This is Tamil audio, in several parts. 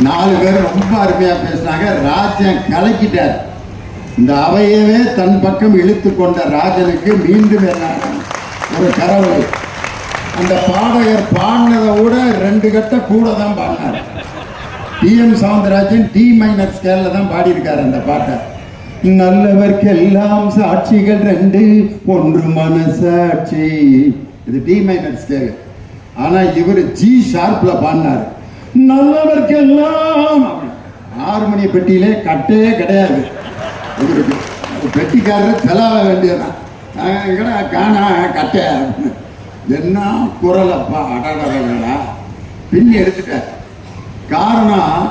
4 பேர் ரொம்ப அருமையா பேசினாங்க. ராஜன் கலக்கிட்டார். இந்த அவையவே தன் பக்கம் இழுத்து கொண்ட ராஜனுக்கு மீண்டும் என்ன ஒரு கரவலை. அந்த பாடகர் பாடினதை விட 2 கட்ட கூட தான் பாடினார். டி.எம். சவுந்தரராஜன் டி மைனர் ஸ்கேல்ல தான் பாடியிருக்காரு அந்த பாட்டை. நல்லவர்க்கெல்லாம் சாட்சிகள் 2 ஒன்று மனசாட்சி. இது டி மைனர் ஸ்கேல். ஆனா இவர் ஜி ஷார்ப்ல பாடினார். நல்லவர்க்கெல்லாம் 6 மணி பெட்டியிலே கட்டே கிடையாது. இவருக்கு பெட்டிக்காரர் செலவ வேண்டியதான். காணா கட்டை என்ன குரலப்பா அடடா பின்னி எடுத்துட்டார். காரணம்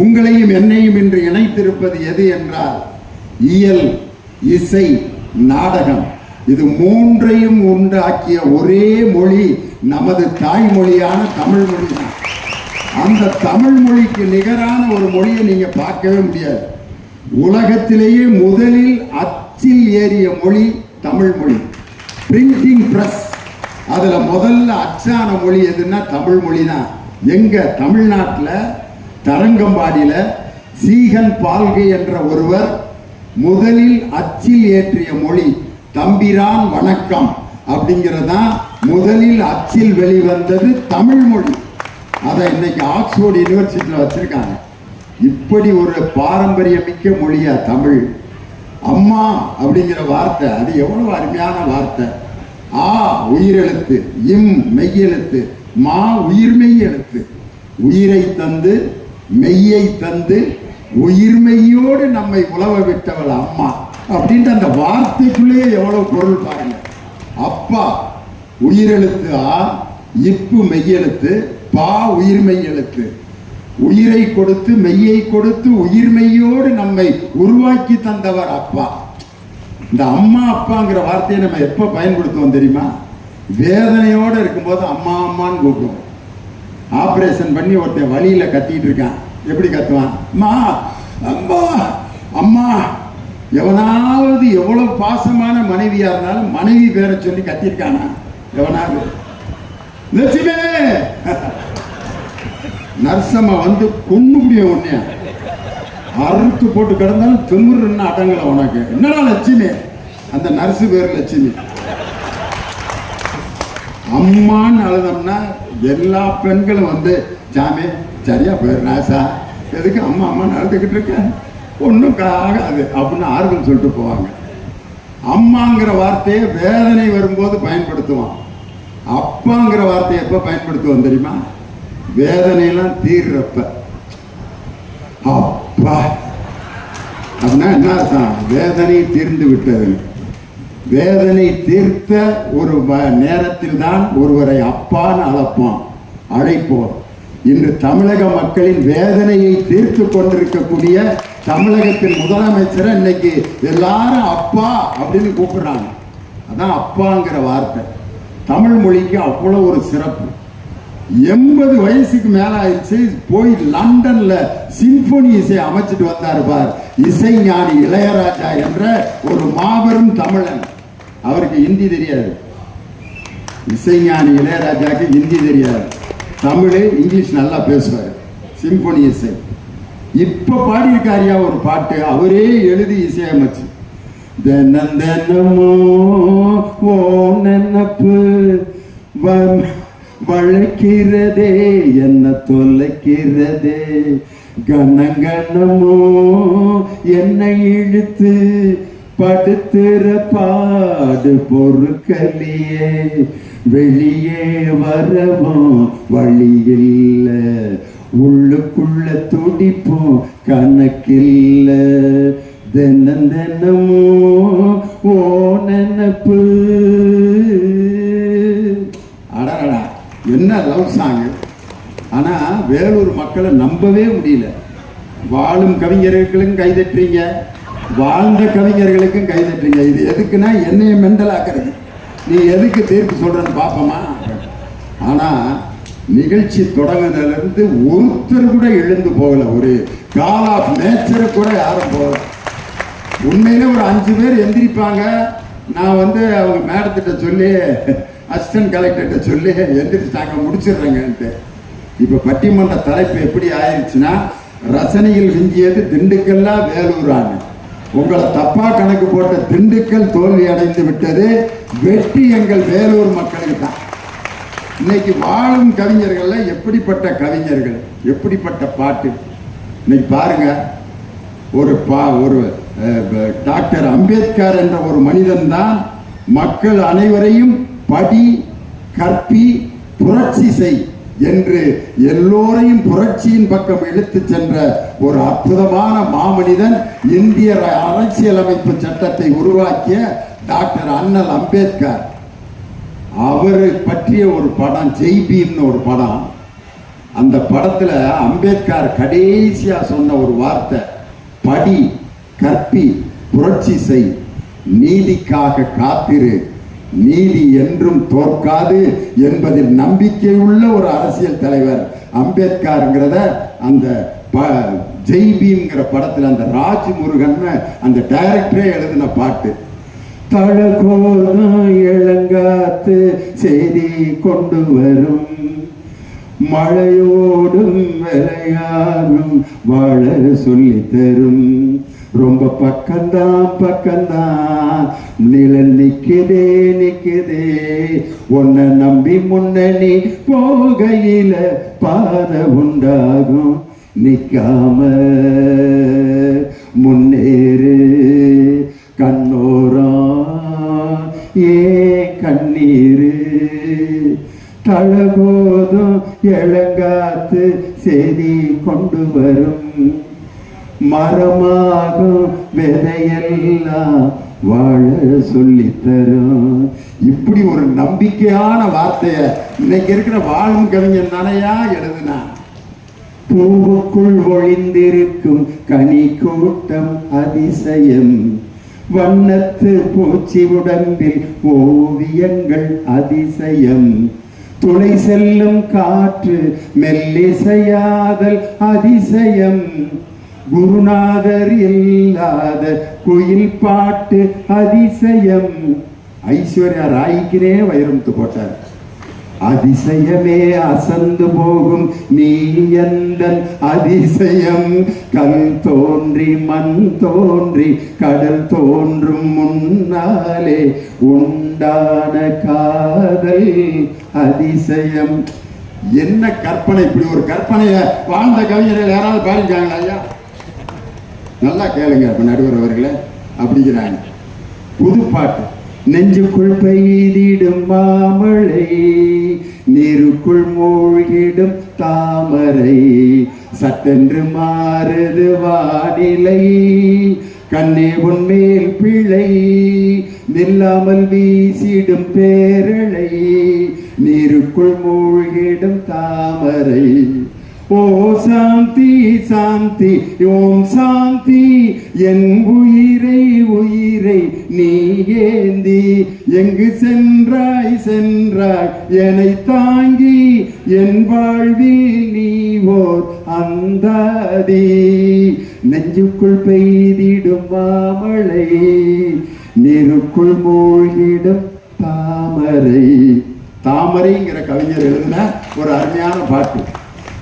உங்களையும் என்னையும் இன்று இணைத்திருப்பது எது என்றால் இயல், இசை, நாடகம். இது 3ஐயும் உண்டாக்கிய ஒரே மொழி நமது தாய்மொழியான தமிழ் மொழி தான். அந்த தமிழ் மொழிக்கு நிகரான ஒரு மொழியை நீங்க பார்க்கவே முடியாது. உலகத்திலேயே முதலில் அச்சில் ஏறிய மொழி தமிழ் மொழி. பிரிண்டிங் பிரஸ், அதுல முதல்ல அச்சான மொழி எதுன்னா தமிழ் மொழி தான். எங்க தமிழ்நாட்டில் தரங்கம்பாடியில சீகன் பால்கை என்ற ஒருவர் முதலில் அச்சில் ஏற்றிய மொழி தம்பிரான் வணக்கம் அப்படிங்கிறதான் முதலில் அச்சில் வெளிவந்தது தமிழ் மொழி. அதை இன்னைக்கு ஆக்ஸ்போர்ட் யூனிவர்சிட்டியில் வச்சிருக்காங்க. இப்படி ஒரு பாரம்பரியமிக்க மொழியா தமிழ். அம்மா அப்படிங்கிற வார்த்தை அது எவ்வளவு அருமையான வார்த்தை. ஆ உயிரெழுத்து, இம் மெய்யெழுத்து, மா உயிர்மெய் எழுத்து. உயிரை தந்து மெய்யை தந்து உயிர்மெய்யோடு நம்மை உழவ விட்டவள் அம்மா அப்படின்ற அந்த வார்த்தைக்குள்ளேயே எவ்வளவு பொருள் பாருங்க. அப்பா உயிரெழுத்து ஆ, இப்பு மெய்யெழுத்து, பா உயிர்மெய் எழுத்து. உயிரை கொடுத்து மெய்யை கொடுத்து உயிர்மெய்யோடு நம்மை உருவாக்கி தந்தவர் அப்பா. இந்த அம்மா அப்பாங்கிற வார்த்தையை நம்ம எப்ப பயன்படுத்துவோம் தெரியுமா? வேதனையோட இருக்கும்போது அம்மா அம்மான்னு கூப்பிடுவோம். ஆபரேஷன் பண்ணி ஒருத்தன் வழியில கத்திட்டு இருக்கான். எப்படி கத்துவான்? அம்மா அம்மா அம்மா. எவனாவது எவ்வளவு பாசமான மனைவியா இருந்தாலும் மனைவி பேரை சொல்லி கத்திருக்கானா எவனாவது? லட்சுமி நர்சம்மா வந்து கொண்டு முடிய உடனே அறுத்து போட்டு கிடந்தாலும் திமிருன்னு அடங்கல. உனக்கு என்னடா லட்சுமி? அந்த நர்ஸு பேர் லட்சுமி. அம்மான்னு அழுதோம்னா எல்லா பெண்களும் வந்து சாமி சரியா போயிரு ராசா, எதுக்கு அம்மா அம்மான்னு அழுதுகிட்டு இருக்க, ஒன்றும் ஆகாது அப்படின்னு ஆறுதல் சொல்லிட்டு போவாங்க. அம்மாங்கிற வார்த்தையை வேதனை வரும்போது பயன்படுத்துவான். அப்பாங்கிற வார்த்தையை எப்ப பயன்படுத்துவோம் தெரியுமா? வேதனையெல்லாம் தீர்றப்ப. அப்பா அப்படின்னா என்ன அர்த்தம்? வேதனை தீர்ந்து விட்டது. வேதனை தீர்த்த ஒரு நேரத்தில் தான் ஒருவரை அப்பான்னு அழைப்போம், அழைப்போம். இன்று தமிழக மக்களின் வேதனையை தீர்த்து கொண்டிருக்கக்கூடிய தமிழகத்தின் முதலமைச்சரை இன்னைக்கு எல்லாரும் அப்பா அப்படின்னு கூப்பிடுறாங்க. அதான் அப்பாங்கிற வார்த்தை. தமிழ் மொழிக்கு அவ்வளோ ஒரு சிறப்பு. 80 வயசுக்கு மேல ஆயிடுச்சு, போய் லண்டன்ல சிம்பொனி இசை அமைச்சிட்டு வந்தார் பார் இசைஞானி இளையராஜா என்ற ஒரு மாபெரும் தமிழன். அவருக்கு ஹிந்தி தெரியாது. இசைஞானி இளையராஜாக்கு ஹிந்தி தெரியாது, தமிழ் இங்கிலீஷ் நல்லா பேசுவார். சிம்பொனி இசை இப்ப பாடியிருக்காரியா ஒரு பாட்டு, அவரே எழுதி இசையமைச்சு. தினம் தினமோ ஓ நினப்பு வளைக்கிறதே என்ன தொலைக்கிறதே, கணங்கணமோ என்னை இழுத்து படுத்துற பாடு பொறுக்கலையே, வெளியே வரவும் வழியில்ல, உள்ளுக்குள்ள துடிப்போம் கணக்கில்ல, தினம் தினமோ ஓ நினப்பு. அடடா என்ன லவ் சாங். ஆனா வேலூர் மக்களை நம்பவே முடியல. வாழும் கவிஞர்களுக்கும் கைதட்டுறீங்க, வாழ்ந்த கவிஞர்களுக்கும் கைதட்டுறீங்க. இது எதுக்குன்னா என்னைய மெண்டலாக்குறது. நீ எதுக்கு தீர்ப்பு சொல்றன்னு பாப்போமா? ஆனா நிகழ்ச்சி தொடங்கினதிலிருந்து ஒருத்தர் கூட எழுந்து போகல. ஒரு கால் ஆஃப் நேச்சரை கூட யாரும் போகல. உண்மையில ஒரு 5 பேர் எந்திரிப்பாங்க. நான் வந்து அவங்க மேடத்திட்ட சொல்லி அசிஸ்டன்ட் கலெக்டர்கிட்ட சொல்லி எந்திரிச்சிட்டாங்க முடிச்சிடுறேங்கன்ட்டு. இப்ப பட்டிமன்ற தலைப்பு எப்படி ஆயிடுச்சுன்னா, ரசனையில் விஞ்சியது திண்டுக்கல்லா வேலூரான. உங்களை தப்பா கணக்கு போட்ட திண்டுக்கல் தோல்வி அடைந்து விட்டது. வெற்றி எங்கள் வேலூர் மக்களுக்கு தான். இன்னைக்கு வாழும் கவிஞர்கள்ல எப்படிப்பட்ட கவிஞர்கள், எப்படிப்பட்ட பாட்டு. இன்னைக்கு பாருங்க, ஒரு டாக்டர் அம்பேத்கர் என்ற ஒரு மனிதன் தான் மக்கள் அனைவரையும் படி, கற்பி, புரட்சி செய் என்று எல்லோரையும் புரட்சியின் பக்கம் இழுத்து சென்ற ஒரு அற்புதமான மாமனிதன். இந்திய அரசியலமைப்பு சட்டத்தை உருவாக்கிய டாக்டர் அண்ணல் அம்பேத்கர். அவரை பற்றிய ஒரு படம் ஜெய் பீம்னு ஒரு படம். அந்த படத்துல அம்பேத்கர் கடைசியா சொன்ன ஒரு வார்த்தை, படி, கற்பி, புரட்சி செய், நீதிக்காக காத்திரு, நீதி என்றும் தோற்காது என்பதில் நம்பிக்கை உள்ள ஒரு அரசியல் தலைவர் அம்பேத்கர்ங்கிறத அந்த ஜெய் பீம்ங்கிற படத்துல அந்த ராஜ் முருகன் அந்த டைரக்டரே எழுதின பாட்டு. தழகோதான் இளங்காத்து செய்தி கொண்டு வரும், மழையோடும் விளையாடும் வாழ சொல்லி தரும், ரொம்ப பக்கம்தான் நிழல் நிக்குதே நிக்குதே, உன்னை நம்பி முன்னணி போகையில பாத உண்டாகும், நிக்காம முன்னேறு கண்ணோரா ஏ கண்ணீரு, தழகோதும் இளங்காத்து செய்தி கொண்டு வரும், மரமாகும் விதையெல்லாம் வாழ சொல்லி தரும். இப்படி ஒரு நம்பிக்கையான வார்த்தைய இன்னைக்கு இருக்கிற வாழும் கவிஞன் தானையா எழுதுனா. பூவுக்குள் ஒளிந்திருக்கும் கனி கூட்டம் அதிசயம், வண்ணத்து பூச்சி உடம்பில் ஓவியங்கள் அதிசயம், துளை செல்லும் காற்று மெல்லிசையாதல் அதிசயம், குருநாதர் இல்லாத குயில் பாட்டு அதிசயம். ஐஸ்வர்யா ராய்க்குனே வைரமுத்து போட்டார். அதிசயமே அசந்து போகும் நீ எந்தன் அதிசயம், கல் தோன்றி மண் தோன்றி கடல் தோன்றும் முன்னாலே உண்டான காதல் அதிசயம். என்ன கற்பனை! இப்படி ஒரு கற்பனைய வாழ்ந்த கவிஞர்கள் யாராவது பாடிருக்காங்களா ஐயா? நல்லா கேளுங்க நடுவர் அவர்களே. அப்படிங்கிறாங்க புது பாட்டு. நெஞ்சுக்குள் பெய்திடும் மாமழை, நீருக்குள் மூழ்கிடும் தாமரை, சட்டென்று மாறுது வானிலை, கண்ணே உன்மேல் பிழை, நில்லாமல் வீசிடும் பேரழை, நீருக்குள் மூழ்கிடும் தாமரை. ஓ சாந்தி சாந்தி ஓம் சாந்தி, என் உயிரை உயிரை நீ ஏந்தி எங்கு சென்றாய் சென்றாய் என்னை தாங்கி, என் வாழ்வில் நீ ஓர் அந்தாதி, நெஞ்சுக்குள் பெய்திடும் மாமழை, நீருக்குள் மூழ்கிடும் தாமரை. தாமரைங்கிற கவிஞர் எழுதின ஒரு அருமையான பாட்டு.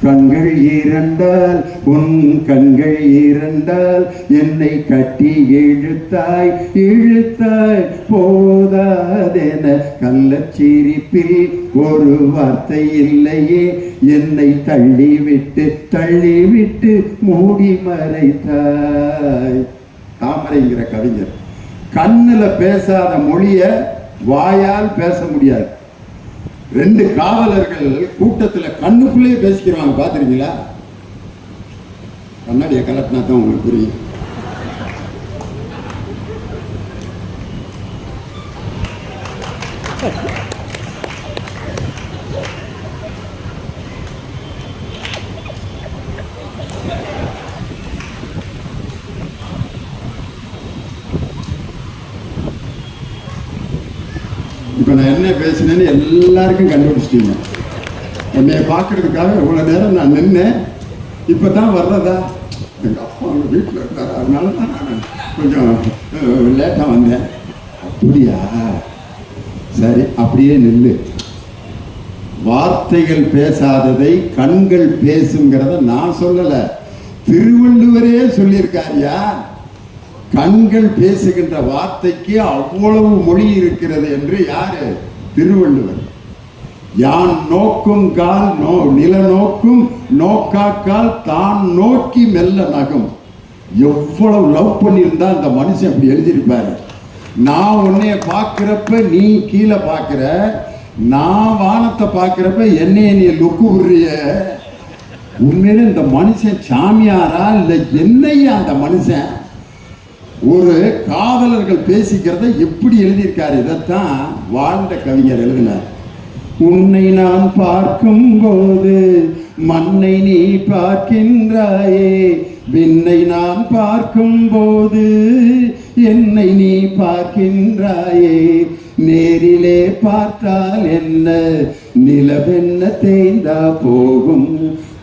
கண்கள் இரண்டால் உன் கண்கள் இரண்டால் என்னை கட்டி இழுத்தாய் இழுத்தாய் போதாதென, கள்ளச்சிரிப்பில் ஒரு வார்த்தை இல்லையே, என்னை தள்ளிவிட்டு தள்ளிவிட்டு மூடி மறைத்தாய். தாமரைங்கிற கவிஞர் கண்ணுல பேசாத மொழிய வாயால் பேச முடியாது. ரெண்டு காவலர்கள் கூட்டத்துல கண்ணுக்குள்ளே பேசிக்கிறாங்க, பாத்துருக்கீங்களா? கண்ணாடிய கலட்டினா தான் உங்களுக்கு புரியும். இப்போ நான் என்ன பேசினேன்னு எல்லாருக்கும் கண்டுபிடிச்சிட்டீங்க. என்னை பார்க்கறதுக்காக இவ்வளோ நேரம் நான் நின்னேன். இப்போ தான் வர்றதா? எங்கள் அப்பா அவங்க வீட்டில் இருந்தார், அதனால தான் நான் கொஞ்சம் லேட்டாக வந்தேன். அப்படியா? சரி, அப்படியே நில்லு. வார்த்தைகள் பேசாததை கண்கள் பேசுங்கிறத நான் சொல்லல, திருவள்ளுவரே சொல்லியிருக்காருயா. கண்கள் பேசுகின்ற வார்த்தைக்கு அவ்வளவு மொழி இருக்கிறது என்று யாரு? திருவள்ளுவர். யான் நோக்கும் கால் நில நோக்கும் நோக்காக்கால் தான் நோக்கி மெல்ல நகும். எவ்வளவு லவ் பண்ணியிருந்தா அந்த மனுஷன் அப்படி எழுதியிருப்பாரு. நான் உன்னைய பார்க்கிறப்ப நீ கீழே பார்க்கிற, நான் வானத்தை பார்க்கிறப்ப என்னைய நீ லுக்கு விடுறிய. உண்மையில இந்த மனுஷன் சாமியாரா இல்லை என்னையா அந்த மனுஷன்? ஒரு காதலர்கள் பேசிக்கிறத எப்படி எழுதியிருக்காரு? இதைத்தான் வாழ்ந்த கவிஞர் எழுதினார். உன்னை நான் பார்க்கும் போது மண்ணை நீ பார்க்கின்றாயே, விண்ணை நான் பார்க்கும் போது என்னை நீ பார்க்கின்றாயே, நேரிலே பார்த்தால் என்ன நிலவென்ன தேய்ந்தா போகும்,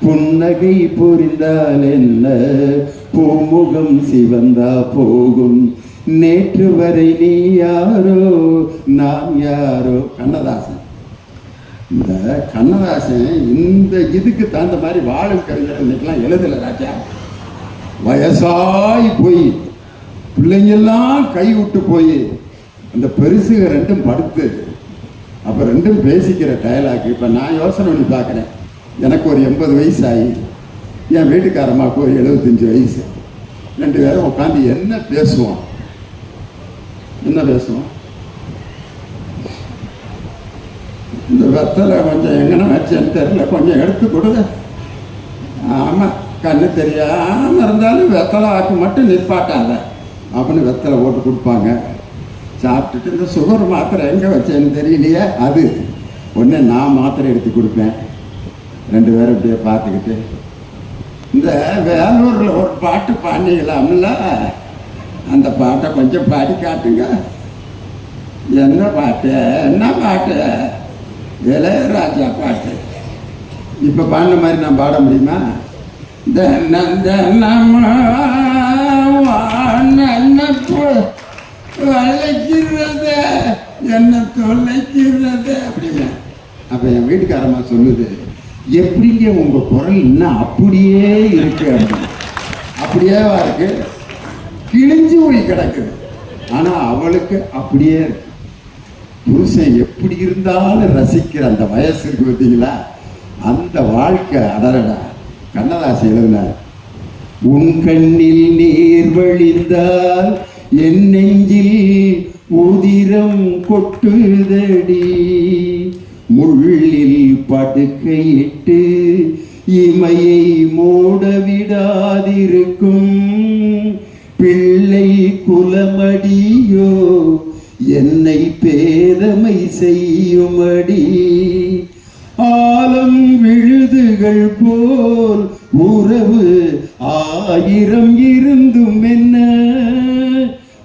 புன்னகை புரிந்தால் என்ன பூமுகம் சிவந்தா போகும், நேற்று வரை நீ யாரோ நான் யாரோ. கண்ணதாசன். இந்த கண்ணதாசன் இந்த இதுக்கு தகுந்த மாதிரி வாழும் கவிஞர் இன்னைக்கெல்லாம் எழுதலை ராஜா. வயசாகி போய் பிள்ளைங்கெல்லாம் கை விட்டு போய் அந்த பெருசுக ரெண்டும் படுத்து அப்போ ரெண்டும் பேசிக்கிற டயலாக். இப்போ நான் யோசனை பண்ணி பார்க்குறேன். எனக்கு ஒரு 80 வயசு ஆகி என் வீட்டுக்காரம்மாவுக்கு ஒரு 75 வயசு. ரெண்டு பேரும் உட்காந்து என்ன பேசுவோம்? இந்த வெத்தலை கொஞ்சம் எங்கன்னா வச்சேன்னு தெரியல, கொஞ்சம் எடுத்து கொடுங்க. ஆமாம், கண்ணு தெரியாமல் இருந்தாலும் வெத்தலை ஆக்கு மட்டும் நிற்பாட்டாங்க அப்படின்னு வெத்தலை போட்டு கொடுப்பாங்க. சாப்பிட்டுட்டு இந்த சுகர் மாத்திரை எங்கே வச்சேன்னு தெரியலையே, அது ஒன்று நான் மாத்திரை எடுத்து கொடுப்பேன். ரெண்டு பேரும் இப்படியே பார்த்துக்கிட்டு இந்த வேலூரில் ஒரு பாட்டு பாடிக்கலாம்ல, அந்த பாட்டை கொஞ்சம் பாடி காட்டுங்க. என்ன பாட்டு? இளையராஜா பாட்டு. இப்போ பாடின மாதிரி நான் பாட முடியுமா? வளைக்கிறது என்ன தொலைக்கிறது அப்படின்னு. அப்போ என் வீட்டுக்காரம்மா சொல்லுது, எப்படிங்க உங்கள் குரல் இன்னும் அப்படியே இருக்கு அப்படின்னு. அப்படியேவா இருக்கு? கிழிஞ்சு போய் கிடக்குது. ஆனால் அவளுக்கு அப்படியே இருக்கு. புருஷன் எப்படி இருந்தாலும் ரசிக்கிற அந்த வயசு இருக்கு பார்த்தீங்களா, அந்த வாழ்க்கை. அடடா, கண்ணதாசன் எழுதினார். உன் கண்ணில் நீர் வழிந்தால் என் நெஞ்சில் உதிரம் கொட்டுதடி, முள்ளில் படுக்கையிட்டு இமையை மூட விடாதிருக்கும் பிள்ளை குலமடியோ என்னை பேதமை செய்யுமடி, ஆலம் விழுதுகள் போல் உறவு 1000 இருந்தும் என்ன,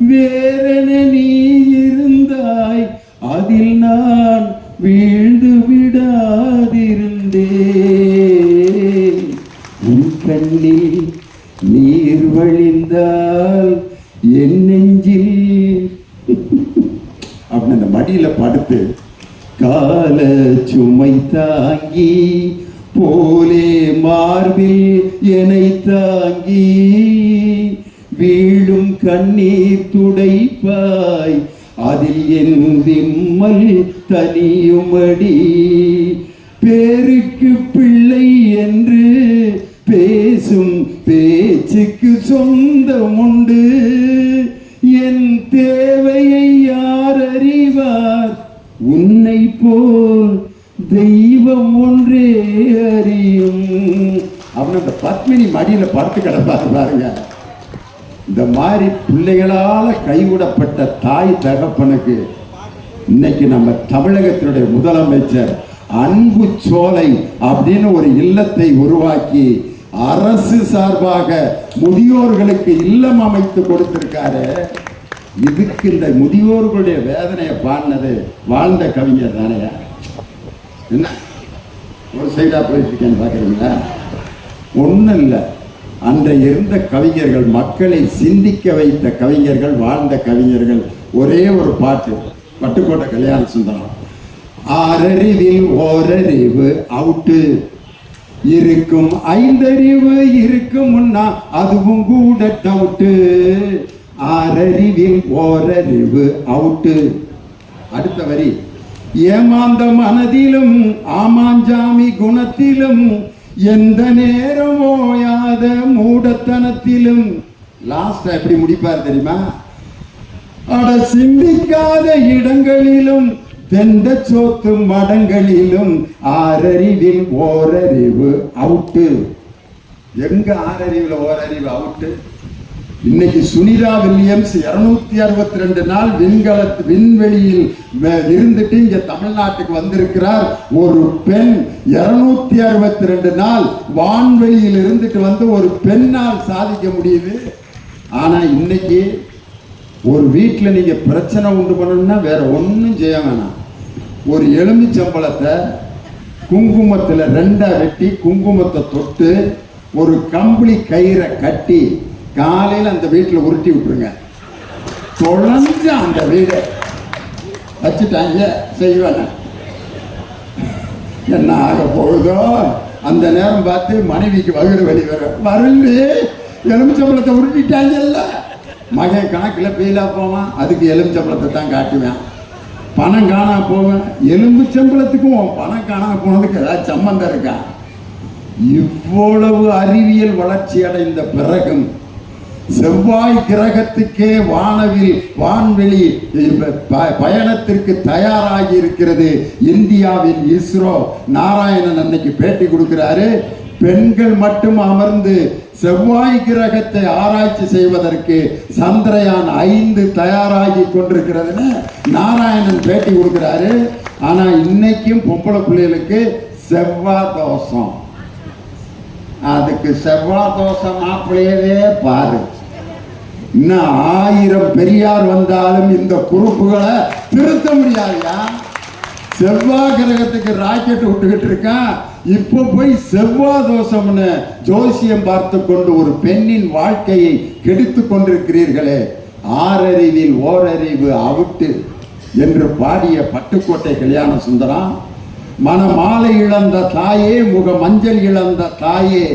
வேறென நீ இருந்தாய் அதில் நான் வீழ்ந்து விடாதிருந்தேன், உன் கண்ணில் நீர் வழிந்தால் என் நெஞ்சில் அப்படின்னு அந்த மடியில படுத்து கால சுமை தாங்கி போலே மார்பில் என்னை தாங்கி வீழும் கண்ணீர் துடைப்பாய் அதில் என் விம்மல் தனியுமடி, பேருக்கு பிள்ளை என்று பேசும் பேச்சுக்கு சொந்தம் உண்டு, என் தேவையை யார் அறிவார், உன்னை போல் தெய்வம் ஒன்றே அறியும் அப்படின்னு அந்த பத்மினி மடியில படுத்து கிடப்பாரு பாருங்க. இந்த மாதிரி பிள்ளைகளால கைவிடப்பட்ட தாய் தகப்பனுக்கு இன்னைக்கு நம்ம தமிழகத்தினுடைய முதலமைச்சர் அன்பு சோலை அப்படின்னு ஒரு இல்லத்தை உருவாக்கி அரசு சார்பாக முதியோர்களுக்கு இல்லம் அமைத்து கொடுத்திருக்காரு. இதுக்கு இந்த முதியோர்களுடைய வேதனையை பாடினது வாழ்ந்த கவிஞர் தானே. என்ன ஒரு சைடா போயிட்டு இருக்கேன்னு பாக்குறீங்களா? ஒன்றும் இல்லை, அன்றைய இருந்த கவிஞர்கள், மக்களை சிந்திக்க வைத்த கவிஞர்கள், வாழ்ந்த கவிஞர்கள். ஒரே ஒரு பாட்டு, பட்டுக்கோட்டை கல்யாண சுந்தரம். ஆறறிவில் ஓரறிவு அவுட்டு, இருக்கும் ஐந்தறிவு இருக்கும் முன்னா அதுவும் கூட டவுட்டு. ஆறறிவில் ஓரறிவு அவுட்டு. அடுத்த வரி, ஏமாந்த மனதிலும் ஆமாஞ்சாமி குணத்திலும் எந்த நேரம் ஓயாத மூடத்தனத்திலும். லாஸ்ட் எப்படி முடிப்பார் தெரியுமா? அட சிந்திக்காத இடங்களிலும் தெண்ட சோத்து மடங்களிலும் ஆறறிவில் ஓரறிவு அவுட்டு. எங்க ஆறறிவில் ஓரறிவு அவுட்டு? இன்னைக்கு சுனிதா வில்லியம்ஸ் 262 நாள் விண்வெளியில் இருந்துட்டு இங்க தமிழ்நாட்டுக்கு வந்திருக்கிறார். ஒரு பெண் 262 நாள் வான்வெளியில் இருந்துட்டு வந்து ஒரு பெண்ணால் சாதிக்க முடியுது. ஆனா இன்னைக்கு ஒரு வீட்டில் நீங்க பிரச்சனை உண்டு பண்ணணும்னா வேற ஒன்றும் செய்ய வேணாம். ஒரு எலுமிச்சம்பழத்தை குங்குமத்தில் 2ஆ வெட்டி குங்குமத்தை தொட்டு ஒரு கம்பளி கயிறை கட்டி காலையில் அந்த வீட்டில் உருட்டி விட்டுருங்க. தொலைஞ்ச அந்த வீடை வச்சுட்டாங்க. செய்வாங்க. என்ன ஆக போகுதோ அந்த நேரம் பார்த்து மனைவிக்கு வகுறு வழி வருந்து எலுமிச்சம்பழத்தை உருட்டிட்டாங்கல்ல. மகன் கணக்கில் பெயிலா போவான், அதுக்கு எலுமிச்சம்பழத்தை தான் காட்டுவேன். பணம் காணா போவேன், எலுமிச்சம்பழத்துக்கும் பணம் காணா போனதுக்கு ஏதாவது சம்பந்தம் இருக்கா? இவ்வளவு அறிவியல் வளர்ச்சி அடைந்த பிறகும் செவ்வாய் கிரகத்துக்கே வான்வெளி பயணத்திற்கு தயாராகி இருக்கிறது இந்தியாவின் இஸ்ரோ. நாராயணன் அன்னைக்கு பேட்டி கொடுக்கிறாரு. பெண்கள் மட்டும் அமர்ந்து செவ்வாய் கிரகத்தை ஆராய்ச்சி செய்வதற்கு சந்திரயான் 5 தயாராகி கொண்டிருக்கிறதுன்னு நாராயணன் பேட்டி கொடுக்கிறாரு. ஆனா இன்னைக்கும் பொம்பளை பிள்ளைகளுக்கு செவ்வாய் தோஷம். அதுக்கு செவ்வாய் தோஷம் மாப்பிள்ளையவே பாரு. இன்னும் 1000 பெரியார் வந்தாலும் இந்த குறுப்புகளை திருத்த முடியாதுயா. செவ்வாய் கிரகத்துக்கு ராக்கெட் விட்டுக்கிட்டு இருக்கான். இப்போ போய் செவ்வாய் தோஷம்னு ஜோசியம் பார்த்து கொண்டு ஒரு பெண்ணின் வாழ்க்கையை கெடுத்து கொண்டிருக்கிறீர்களே. ஆறறிவில் ஓரறிவு அவுட்டு என்று பாடிய பட்டுக்கோட்டை கல்யாண சுந்தரம். மனமாலை இழந்த தாயே, முக மஞ்சள் இழந்த தாயே,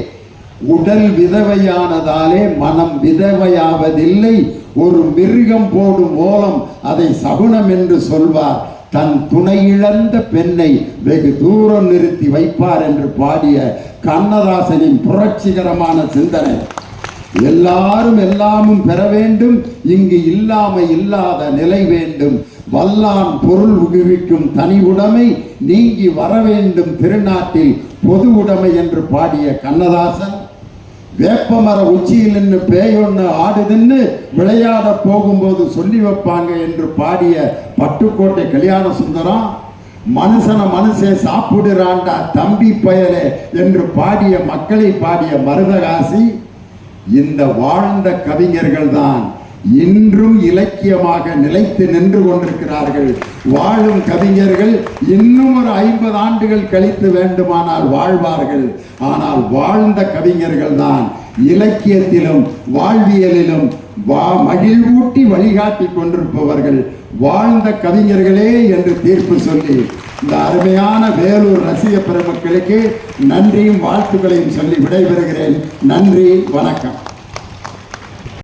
உடல் விதவையானதாலே மனம் விதவையாவதில்லை. ஒரு மிருகம் போடும் ஓலம் அதை சகுனம் என்று சொல்வார். தன் துணை இழந்த பெண்ணை வெகு தூரம் நிறுத்தி வைப்பார் என்று பாடிய கண்ணதாசனின் புரட்சிகரமான சிந்தனை. எல்லாரும் எல்லாமும் பெற வேண்டும், இங்கு இல்லாமை இல்லாத நிலை வேண்டும். வல்லான் பொருள் உகுவிக்கும் தனி உடைமை நீங்கி வர வேண்டும் திருநாட்டில் பொது உடைமை என்று பாடிய கண்ணதாசன். வேப்பமர உச்சியில் நின்று பேயொன்னு ஆடுதுன்னு விளையாட போகும்போது சொல்லி வைப்பாங்க என்று பாடிய பட்டுக்கோட்டை கல்யாண சுந்தரம். மனுஷனை மனுஷன் சாப்பிடுறாண்டா தம்பி பயலே என்று பாடிய மக்களை பாடிய மருதகாசி. இந்த வாழ்ந்த கவிஞர்கள் தான் இன்றும் இலக்கியமாக நிலைத்து நின்று கொண்டிருக்கிறார்கள். வாழும் கவிஞர்கள் இன்னும் ஒரு 50 ஆண்டுகள் கழித்து வேண்டுமானால் வாழ்வார்கள். ஆனால் வாழ்ந்த கவிஞர்கள் தான் இலக்கியத்திலும் வாழ்வியலிலும் மகிழ்வூட்டி வழிகாட்டி கொண்டிருப்பவர்கள் வாழ்ந்த கவிஞர்களே என்று தீர்ப்பு சொல்லி இந்த அருமையான வேலூர் ரசிக பெருமக்களுக்கு நன்றியும் வாழ்த்துக்களையும் சொல்லி விடைபெறுகிறேன். நன்றி, வணக்கம்.